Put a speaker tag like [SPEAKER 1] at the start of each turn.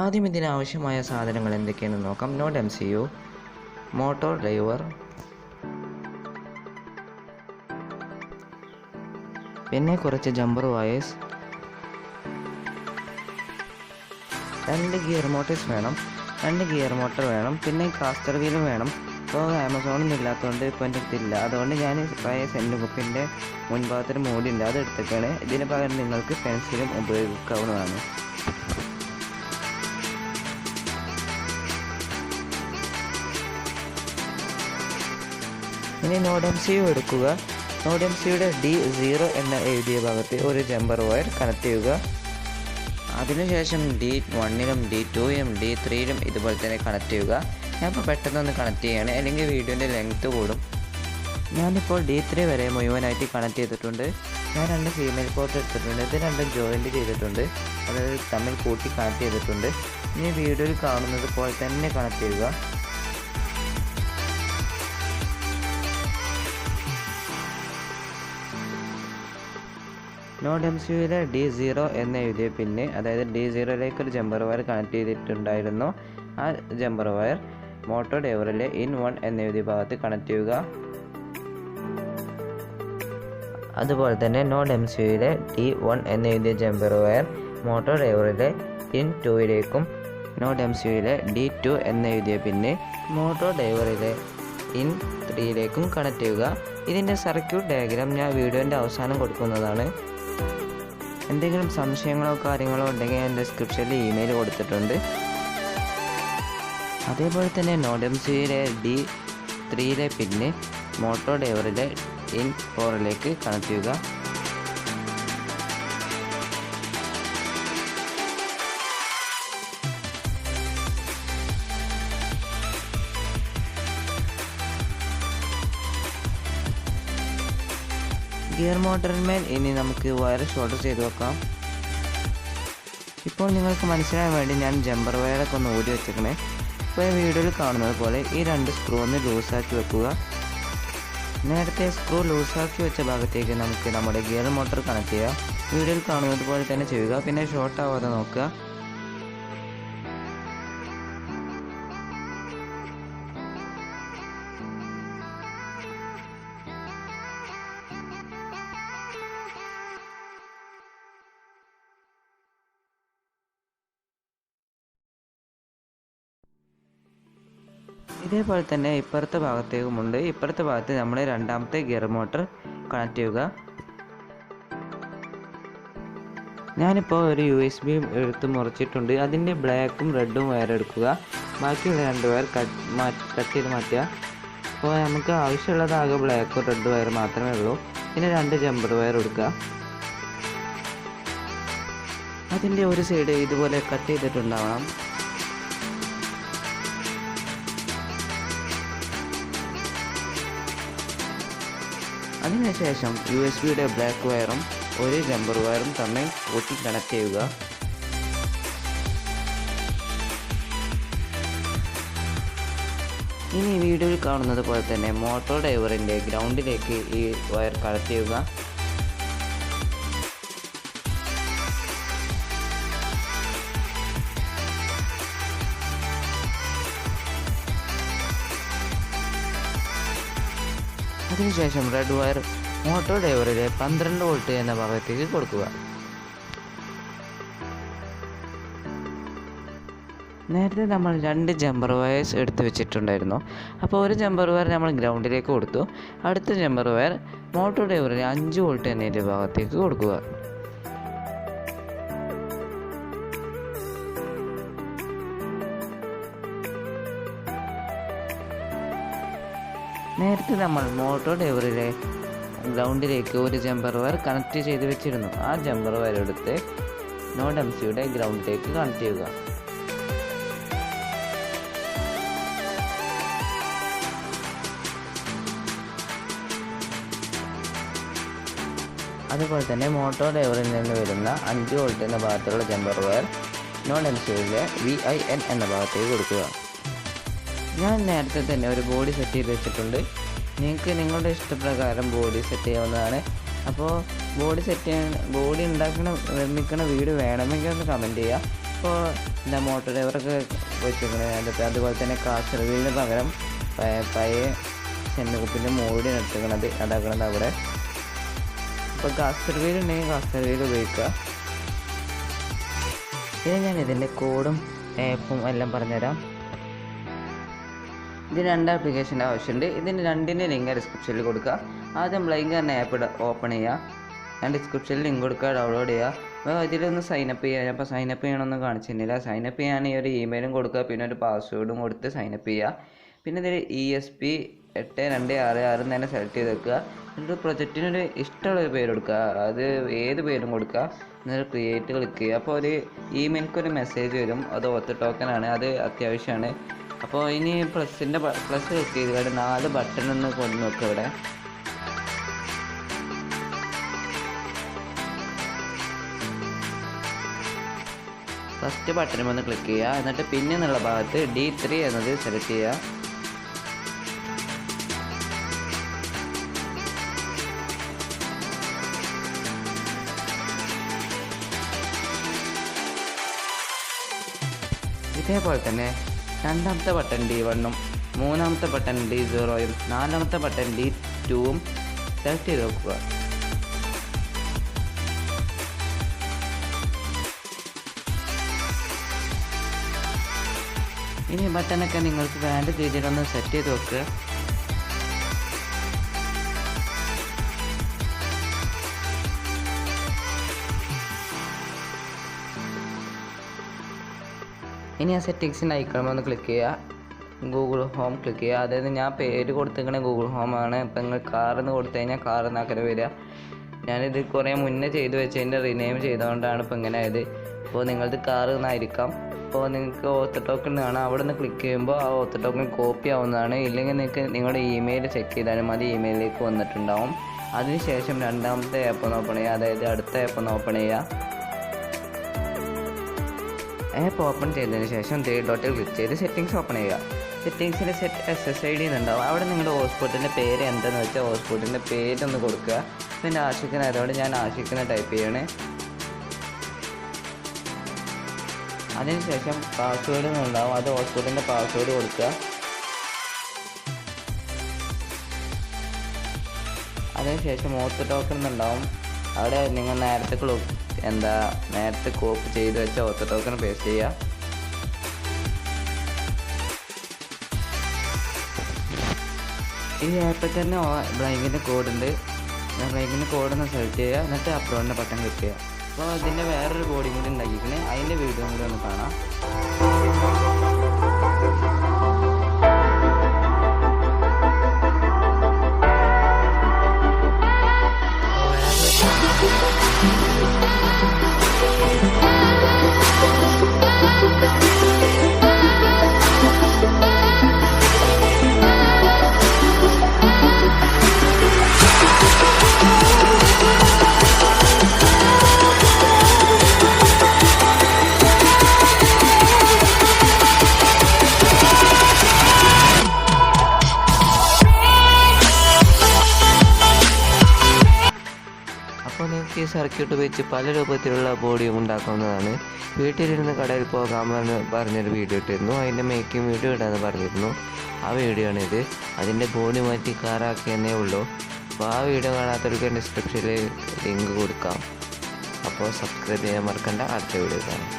[SPEAKER 1] ആദ്യം ഇതിനാവശ്യമായ സാധനങ്ങൾ എന്തൊക്കെയാണെന്ന് നോക്കാം. Nodmcu, മോട്ടോർ ഡ്രൈവർ, പിന്നെ കുറച്ച് ജമ്പർ വയേഴ്സ്, 2 ഗിയർ മോട്ടേഴ്സ് വേണം, 2 ഗിയർ മോട്ടർ വേണം, പിന്നെ കാസ്റ്റർ വീലും വേണം. ഇപ്പോൾ ആമസോണൊന്നും ഇല്ലാത്തതുകൊണ്ട് ഇപ്പോൾ എൻ്റെ അടുത്തില്ല. അതുകൊണ്ട് ഞാൻ പഴയ സെൻറ്റ് ബുക്കിൻ്റെ മുൻഭാഗത്തൊരു മൂടിയുണ്ട്, അത് എടുത്തേക്കാണ്. ഇതിന് പകരം നിങ്ങൾക്ക് പെൻസിലും ഉപയോഗിക്കാവുന്നതാണ്. ഇനി Nodmcu എടുക്കുക. Nodmcuയുടെ D0 എന്ന എഴുതിയ ഭാഗത്ത് ഒരു ജമ്പർ വയർ കണക്ട് ചെയ്യുക. അതിനുശേഷം D1ലും D2ലും D3ലും ഇതുപോലെ തന്നെ കണക്ട് ചെയ്യുക. ഞാനിപ്പോൾ പെട്ടെന്നൊന്ന് കണക്ട് ചെയ്യുകയാണ്, അല്ലെങ്കിൽ വീഡിയോൻ്റെ ലെങ്ത്ത് കൂടും. ഞാനിപ്പോൾ D3 വരെ മുഴുവനായിട്ട് കണക്ട് ചെയ്തിട്ടുണ്ട്. ഞാൻ 2 ഫീമെയിൽ പോർട്ട് എടുത്തിട്ടുണ്ട്. ഇത് 2 ജോയിൻറ്റ് ചെയ്തിട്ടുണ്ട്, അതായത് തമ്മിൽ കൂട്ടി കണക്ട് ചെയ്തിട്ടുണ്ട്. ഇനി വീഡിയോയിൽ കാണുന്നത് പോലെ തന്നെ കണക്ട് ചെയ്യുക. Nodmcuയിലെ D0 എന്ന് എഴുതിയ പിന്നെ, അതായത് D0ലേക്ക് ഒരു ജമ്പർ വയർ കണക്ട് ചെയ്തിട്ടുണ്ടായിരുന്നു. ആ ജമ്പർ വയർ മോട്ടോർ ഡ്രൈവറിലെ ഇൻ 1 എന്ന് എഴുതിയ ഭാഗത്ത് കണക്ട് ചെയ്യുക. അതുപോലെ തന്നെ Nodmcuയിലെ D1 എന്ന് എഴുതിയ ജമ്പർ വയർ മോട്ടോർ ഡ്രൈവറിലെ ഇൻ 2ലേക്കും, Nodmcuയിലെ D2 എന്ന് എഴുതിയ പിന്നെ മോട്ടോർ ഡ്രൈവറിലെ ഇൻ 3ലേക്കും കണക്ട് ചെയ്യുക. ഇതിൻ്റെ സർക്യൂട്ട് ഡയഗ്രാം ഞാൻ വീഡിയോൻ്റെ അവസാനം കൊടുക്കുന്നതാണ്. എന്തെങ്കിലും സംശയങ്ങളോ കാര്യങ്ങളോ ഉണ്ടെങ്കിൽ ഞാൻ ഡിസ്ക്രിപ്ഷനിൽ ഇമെയിൽ കൊടുത്തിട്ടുണ്ട്. അതേപോലെ തന്നെ Nodmcuയിലെ D3ലെ പിന്നെ മോട്ടോർ ഡ്രൈവറിലെ ഇൻ 4ലേക്ക് കണക്ട് ചെയ്യുക. ഗിയർ മോട്ടറിന്മേൽ ഇനി നമുക്ക് വയർ ഷോൾഡർ ചെയ്ത് വെക്കാം. ഇപ്പോൾ നിങ്ങൾക്ക് മനസ്സിലാൻ വേണ്ടി ഞാൻ ജമ്പർ വയറൊക്കെ ഒന്ന് ഊരി വെച്ചേക്കണേ. ഇപ്പോൾ വീഡിയോയിൽ കാണുന്നത് പോലെ ഈ 2 സ്ക്രൂ ഒന്ന് ലൂസാക്കി വെക്കുക. നേരത്തെ സ്ക്രൂ ലൂസാക്കി വെച്ച ഭാഗത്തേക്ക് നമുക്ക് നമ്മുടെ ഗിയർ മോട്ടർ കണക്ട് ചെയ്യുക. വീഡിയോയിൽ കാണുന്നത് പോലെ തന്നെ ചെയ്യുക. പിന്നെ ഷോർട്ട് ആവാതെ നോക്കുക. ഇതേപോലെ തന്നെ ഇപ്പുറത്തെ ഭാഗത്തേക്കുമുണ്ട്. ഇപ്പുറത്തെ ഭാഗത്ത് നമ്മൾ രണ്ടാമത്തെ ഗിയർ മോട്ടർ കണക്ട് ചെയ്യുക. ഞാനിപ്പോൾ ഒരു USB എടുത്ത് മുറിച്ചിട്ടുണ്ട്. അതിൻ്റെ ബ്ലാക്കും റെഡും വയർ എടുക്കുക. ബാക്കിയുള്ള 2 വയർ കട്ട് ചെയ്ത് മാറ്റുക. അപ്പോൾ നമുക്ക് ആവശ്യമുള്ളത് ആകെ ബ്ലാക്കും റെഡ് വയർ മാത്രമേ ഉള്ളൂ. പിന്നെ 2 ജമ്പർ വയർ എടുക്കുക. അതിൻ്റെ ഒരു സൈഡ് ഇതുപോലെ കട്ട് ചെയ്തിട്ടുണ്ടാവണം. അതിനുശേഷം USB-യുടെ ബ്ലാക്ക് വയറും ഒരു ജമ്പർ വയറും തമ്മിൽ കൂട്ടി കണക്ട് ചെയ്യുക. ഇനി വീഡിയോയിൽ കാണുന്നത് പോലെ തന്നെ മോട്ടോർ ഡ്രൈവറിൻ്റെ ഗ്രൗണ്ടിലേക്ക് ഈ വയർ കണക്ട് ചെയ്യുക. അതിനുശേഷം റെഡ് വയർ മോട്ടോർ ഡ്രൈവറിലെ 12 വോൾട്ട് എന്ന ഭാഗത്തേക്ക് കൊടുക്കുക. നേരത്തെ നമ്മൾ 2 ജമ്പർ വയേഴ്സ് എടുത്ത് വെച്ചിട്ടുണ്ടായിരുന്നു. അപ്പോൾ ഒരു ജമ്പർ വയർ നമ്മൾ ഗ്രൗണ്ടിലേക്ക് കൊടുത്തു. അടുത്ത ജമ്പർ വയർ മോട്ടോർ ഡ്രൈവറിലെ 5 വോൾട്ട് എന്നതിൻ്റെ ഭാഗത്തേക്ക് കൊടുക്കുക. നേരത്തെ നമ്മൾ മോട്ടോർ ഡ്രൈവറിലെ ഗ്രൗണ്ടിലേക്ക് ഒരു ജമ്പർ വയർ കണക്ട് ചെയ്ത് വെച്ചിരുന്നു. ആ ജമ്പർ വയർ എടുത്ത് Nodmcuയുടെ ഗ്രൗണ്ടിലേക്ക് കണക്ട് ചെയ്യുക. അതുപോലെ തന്നെ മോട്ടോർ ഡ്രൈവറിൽ നിന്ന് വരുന്ന 5 വോൾട്ട് എന്ന ഭാഗത്തുള്ള ജമ്പർ വയർ Nodmcuയിലെ VIN എന്ന ഭാഗത്തേക്ക് കൊടുക്കുക. ഞാൻ നേരത്തെ തന്നെ ഒരു ബോഡി സെറ്റ് ചെയ്ത് വെച്ചിട്ടുണ്ട്. നിങ്ങൾക്ക് നിങ്ങളുടെ ഇഷ്ടപ്രകാരം ബോഡി സെറ്റ് ചെയ്യാവുന്നതാണ്. അപ്പോൾ ബോഡി നിർമ്മിക്കണ വീഡിയോ വേണമെങ്കിൽ ഒന്ന് കമൻറ്റ് ചെയ്യുക. ഇപ്പോൾ എന്താ മോട്ടോർ ഡ്രൈവറൊക്കെ വെച്ചിരിക്കുന്നത്. അതുപോലെ തന്നെ കാസ്റ്റർ വീലിന് പകരം പഴയ ചെന്നുകുപ്പിൻ്റെ മൂടി നട്ടിരിക്കണത് അതാക്കണത് അവിടെ. അപ്പോൾ കാസ്റ്റർ വീൽ ഉണ്ടെങ്കിൽ കാസ്റ്റർ വീൽ ഉപയോഗിക്കുക. ഇനി ഞാൻ ഇതിൻ്റെ കോഡും ആപ്പും എല്ലാം പറഞ്ഞുതരാം. ഇതിന് 2 ആപ്ലിക്കേഷൻ്റെ ആവശ്യമുണ്ട്. ഇതിന് 2ൻ്റെ ലിങ്ക് ഡിസ്ക്രിപ്ഷനിൽ കൊടുക്കുക. ആദ്യം ബ്ലൈങ്ക് എന്ന ആപ്പ് ഓപ്പൺ ചെയ്യുക. ഞാൻ ഡിസ്ക്രിപ്ഷനിൽ ലിങ്ക് കൊടുക്കുക, ഡൗൺലോഡ് ചെയ്യുക. അപ്പോൾ ഇതിലൊന്ന് സൈനപ്പ് ചെയ്യുക. അപ്പോൾ സൈനപ്പ് ചെയ്യണമെന്നൊന്നും കാണിച്ചിരുന്നില്ല. സൈനപ്പ് ചെയ്യാൻ ഈ ഒരു ഇമെയിലും കൊടുക്കുക, പിന്നെ ഒരു പാസ്വേഡും കൊടുത്ത് സൈനപ്പ് ചെയ്യുക. പിന്നെ ഇതിൽ ESP8266 തന്നെ സെലക്ട് ചെയ്ത് വെക്കുക. എന്നിട്ട് പ്രൊജക്റ്റിനൊരു ഇഷ്ടമുള്ളൊരു പേര് കൊടുക്കുക, അത് ഏത് പേരും കൊടുക്കുക. എന്നിട്ട് ക്രിയേറ്റ് ക്ലിക്ക് ചെയ്യുക. അപ്പോൾ ഒരു ഇമെയിൽക്കൊരു മെസ്സേജ് വരും, അത് ഓത്ത് ടോക്കനാണ്, അത് അത്യാവശ്യമാണ്. അപ്പോൾ ഇനി പ്ലസ് ക്ലിക്ക് ചെയ്ത് 4 ബട്ടൺ ഒന്ന് കൊണ്ടു നോക്കുക. ഇവിടെ ഫസ്റ്റ് ബട്ടണിൽ ഒന്ന് ക്ലിക്ക് ചെയ്യുക. എന്നിട്ട് പിന്നെ എന്നുള്ള ഭാഗത്ത് D3 എന്നത് സെലക്ട് ചെയ്യുക. ഇതേപോലെ തന്നെ 2ാമത്തെ ബട്ടൺ D1ഉം 3ാമത്തെ ബട്ടൺ D0ഉം 4ാമത്തെ ബട്ടൺ D2ഉം സെലക്ട് ചെയ്ത് നോക്കുക. ഇനി ബട്ടണൊക്കെ നിങ്ങൾക്ക് വേണ്ട രീതിയിലൊന്ന് സെറ്റ് ചെയ്ത് വെക്കുക. ഇനി ആ സെറ്റിങ്സിൻ്റെ ഐക്കൺ ഒന്ന് ക്ലിക്ക് ചെയ്യുക. ഗൂഗിൾ ഹോം ക്ലിക്ക് ചെയ്യുക. അതായത് ഞാൻ പേര് കൊടുത്തിരിക്കണ ഗൂഗിൾ ഹോം ആണ്. ഇപ്പം നിങ്ങൾ കാറെന്ന് കൊടുത്തു കഴിഞ്ഞാൽ കാറെന്നാക്കര വരിക. ഞാനിത് കുറേ മുന്നേ ചെയ്ത് വെച്ചതിൻ്റെ റിനെയിം ചെയ്തുകൊണ്ടാണ് ഇപ്പോൾ ഇങ്ങനെ ആയത്. ഇപ്പോൾ നിങ്ങളത് കാറ് എന്നായിരിക്കാം. അപ്പോൾ നിങ്ങൾക്ക് ഓത്ത് ടോക്കൺ കാണാം, അവിടെ നിന്ന് ക്ലിക്ക് ചെയ്യുമ്പോൾ ആ ഓത്ത് ടോക്കൺ കോപ്പി ആവുന്നതാണ്. ഇല്ലെങ്കിൽ നിങ്ങൾക്ക് നിങ്ങളുടെ ഇമെയിൽ ചെക്ക് ചെയ്താലും മതി, ഇമെയിലിലേക്ക് വന്നിട്ടുണ്ടാവും. അതിനുശേഷം 2ാമത്തെ ആപ്പ് ഒന്ന് ഓപ്പൺ ചെയ്യുക, അതായത് അടുത്ത ആപ്പ് ഒന്ന് ഓപ്പൺ ചെയ്യുക. ആപ്പ് ഓപ്പൺ ചെയ്തതിന് ശേഷം 3 ഡോട്ടിൽ ക്ലിക്ക് ചെയ്ത് സെറ്റിങ്സ് ഓപ്പൺ ചെയ്യുക. സെറ്റിങ്സിൽ സെറ്റ് SSID എന്നുണ്ടാവും. അവിടെ നിങ്ങളുടെ ഹോട്ട്സ്പോട്ടിൻ്റെ പേര് എന്താണെന്ന് വെച്ചാൽ ഹോട്ട്സ്പോട്ടിൻ്റെ പേരൊന്ന് കൊടുക്കുക. പിന്നെ ആഷിഖനായതുകൊണ്ട് ഞാൻ ആഷിഖിനെ ടൈപ്പ് ചെയ്യണേ. അതിനുശേഷം പാസ്വേഡ് എന്നുണ്ടാവും, അത് ഹോട്ട്സ്പോട്ടിൻ്റെ പാസ്വേഡ് കൊടുക്കുക. അതിനുശേഷം ഓത്ത് ടോക്കൺ എന്നുണ്ടാവും, അവിടെ നിങ്ങൾ നേരത്തെ കോപ്പി ചെയ്ത് വെച്ച ഓത്ത് ടോക്കൺ പേസ്റ്റ് ചെയ്യുക. ഈ ആപ്പിൽ തന്നെ ബ്ലൈങ്കിൻ്റെ കോഡുണ്ട്. ബ്ലൈങ്കിൻ്റെ കോഡൊന്ന് സെലക്ട് ചെയ്യുക. എന്നിട്ട് അപ്ലോഡിൻ്റെ ബട്ടൺ ക്ലിക്ക് ചെയ്യുക. അപ്പോൾ അതിൻ്റെ വേറൊരു ബോഡി കൂടി ഉണ്ടാക്കിയിരിക്കണേ, അതിൻ്റെ വീഡിയോ കൂടി ഒന്ന് കാണാം. അപ്പോൾ നിങ്ങൾക്ക് ഈ സർക്യൂട്ട് വെച്ച് പല രൂപത്തിലുള്ള ബോഡിയും ഉണ്ടാക്കാവുന്നതാണ്. വീട്ടിലിരുന്ന് കടയിൽ പോകാമെന്ന് പറഞ്ഞൊരു വീഡിയോ ഇട്ടിരുന്നു, അതിൻ്റെ മേക്കിംഗ് വീഡിയോ ഇടാമെന്ന് പറഞ്ഞിരുന്നു. ആ വീഡിയോ ആണിത്. അതിൻ്റെ ബോഡി മാറ്റി കാറാക്കിയെന്നേ ഉള്ളൂ. അപ്പോൾ ആ വീഡിയോ കാണാത്തവർക്ക് ഡിസ്ക്രിപ്ഷനിൽ ലിങ്ക് കൊടുക്കാം. അപ്പോൾ സബ്സ്ക്രൈബ് ചെയ്യാൻ മറക്കണ്ട. അടുത്ത വീഡിയോ കാണാം.